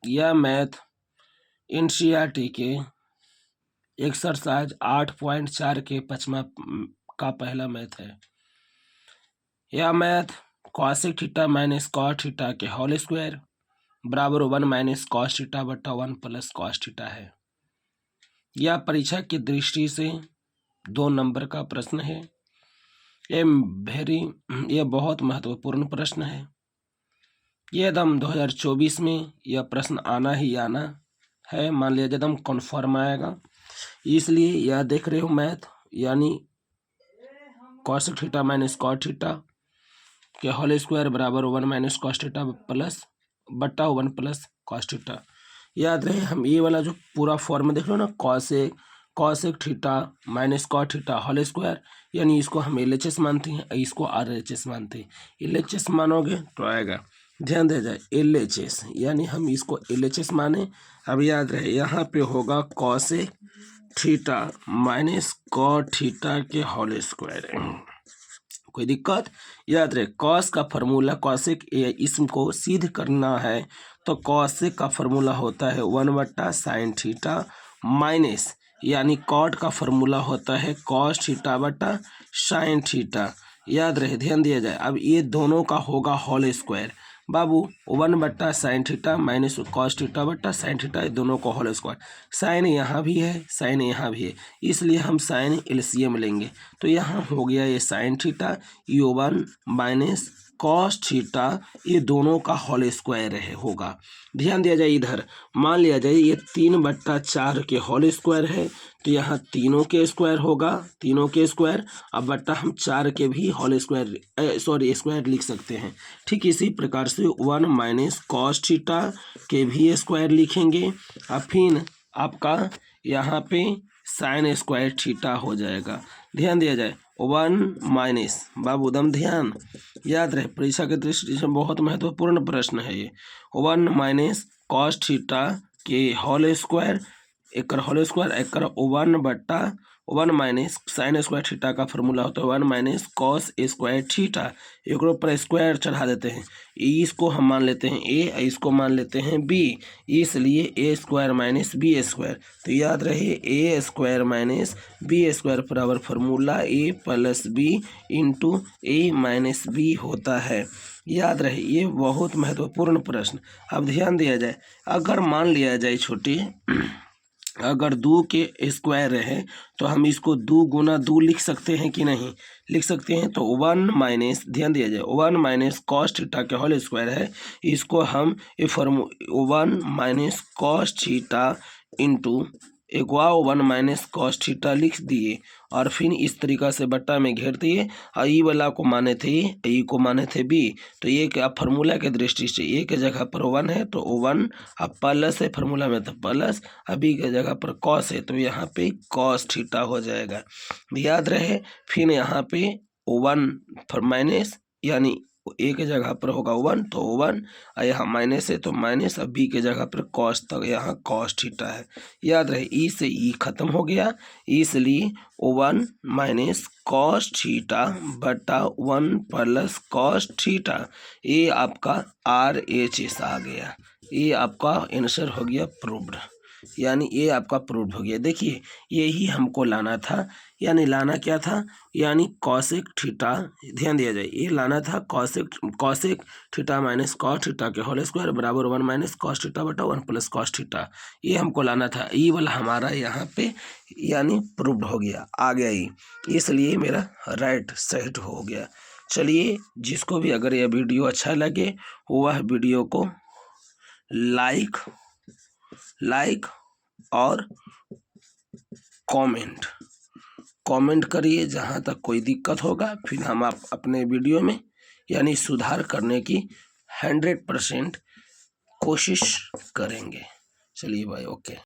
यह math NCERT के exercise 8.4 के 5वां का पहला मैथ है। यह math cosec theta minus cos theta के होल स्क्वायर बराबर 1 माइनस कॉस थीटा बटा 1 प्लस कॉस थीटा है। यह परीक्षा की दृष्टि से 2 नंबर का प्रश्न है। यह बहुत महत्वपूर्ण प्रश्न है। यह एकदम 2024 में यह प्रश्न आना ही आना है। मान लिया एकदम कन्फर्म आएगा, इसलिए यह देख रहे हो मैथ यानी cosec theta minus cos theta के होल स्क्वायर बराबर 1 माइनस कॉस थीटा प्लस बटा 1 प्लस कॉस थीटा। याद रहे हम ये वाला जो पूरा फॉर्म देख लो ना, cosec theta minus cos theta whole square, यानी इसको हम LHS मानते हैं, इसको RHS मानते हैं। LHS मानोगे तो आएगा, ध्यान दे जाए LHS, यानी हम इसको LHS माने। अब याद रहे यहाँ पे होगा cosec theta minus cos theta के होल स्क्वायर। कोई दिक्कत? याद रहे कॉस का फॉर्मूला कॉसेक, इसको सिद्ध करना है तो कॉसेक का फॉर्मूला होता है 1/sin थीटा माइनस, यानी कॉट का फॉर्मूला होता है कॉस थीटा बटा साइन थीटा। याद रहे, ध्यान दिया जाए। अब ये दोनों का होगा होल स्क्वायर बाबू, 1/sin theta minus cos theta बटा साइन थीटा, दोनों को होल स्क्वायर। साइन यहाँ भी है, साइन यहाँ भी है, इसलिए हम साइन एलसीएम लेंगे। तो यहाँ हो गया ये साइन थीटा, ये 1 माइनस कॉस थीटा, ये दोनों का होल स्क्वायर है होगा। ध्यान दिया जाए इधर, मान लिया जाए ये 3/4 के होल स्क्वायर है, तो यहाँ तीनों के स्क्वायर होगा, तीनों के स्क्वायर। अब बट्टा हम 4 के भी होल स्क्वायर स्क्वायर लिख सकते हैं। ठीक इसी प्रकार से 1 माइनस कॉस थीटा के भी स्क्वायर लिखेंगे। अब फिर आपका यहाँ पे साइन स्क्वायर थीटा हो जाएगा। ध्यान दिया जाए 1 माइनस, बाबू दम ध्यान, याद रहे परीक्षा के दृष्टि से बहुत महत्वपूर्ण प्रश्न है ये। 1 माइनस कॉस थीटा के होल स्क्वायर, एक होल स्क्वायर, एक 1/1 माइनस साइन स्क्वायर थीटा का फॉर्मूला होता है 1 माइनस कॉस स्क्वायर थीटा। एक ऊपर स्क्वायर चढ़ा देते हैं, इसको हम मान लेते हैं a, इसको मान लेते हैं b, इसलिए a square minus b square. तो याद रहे a square minus b square बराबर formula a plus b into a minus b होता है। याद रहे ये बहुत महत्वपूर्ण प्रश्न। अब ध्यान दिया जाए, अगर मान लिया जाए छोटी, अगर 2 के स्क्वायर रहे तो हम इसको 2 गुना 2 लिख सकते हैं कि नहीं? लिख सकते हैं। तो 1 माइनस, ध्यान दिया जाए 1 माइनस कॉस थीटा के होल स्क्वायर है, इसको हम 1 minus cos theta into 1 minus cos theta लिख दिए, और फिर इस तरीका से बट्टा में घेर दिए। और ई वाला को माने थे ई को माने थे बी, तो ये क्या फार्मूला के दृष्टि से ए के जगह पर 1 है तो 1, अब प्लस है फार्मूला में तो प्लस, अभी के जगह पर कॉस है तो यहाँ पे कॉस थीटा हो जाएगा। याद रहे फिर यहाँ पे 1 माइनस, यानी ए के जगह पर होगा 1 तो 1, और यहाँ माइनस है तो माइनस, अब बी के जगह पर कॉस, तक यहाँ कॉस थीटा है। याद रहे ई से ई खत्म हो गया, इसलिए 1 माइनस कॉस थीटा बटा 1 प्लस कॉस थीटा, ये आपका RHS आ गया। ये आपका आंसर हो गया प्रूव्ड, यानी ये आपका प्रूव्ड हो गया। देखिए यही हमको लाना था, यानी लाना क्या था, यानी कॉसेक थीटा, ध्यान दिया जाए ये लाना था cosec theta minus cos theta के होल स्क्वायर बराबर 1 माइनस कॉस थीटा बटा 1 प्लस कॉस थीटा, ये हमको लाना था। ये वाला हमारा यहाँ पे यानी प्रूव्ड हो गया, आ गया ये, इसलिए मेरा राइट सेट हो गया। चलिए जिसको भी अगर यह वीडियो अच्छा लगे वह वीडियो को लाइक और कमेंट करिए। जहाँ तक कोई दिक्कत होगा फिर हम आप अपने वीडियो में यानी सुधार करने की 100% कोशिश करेंगे। चलिए भाई, ओके।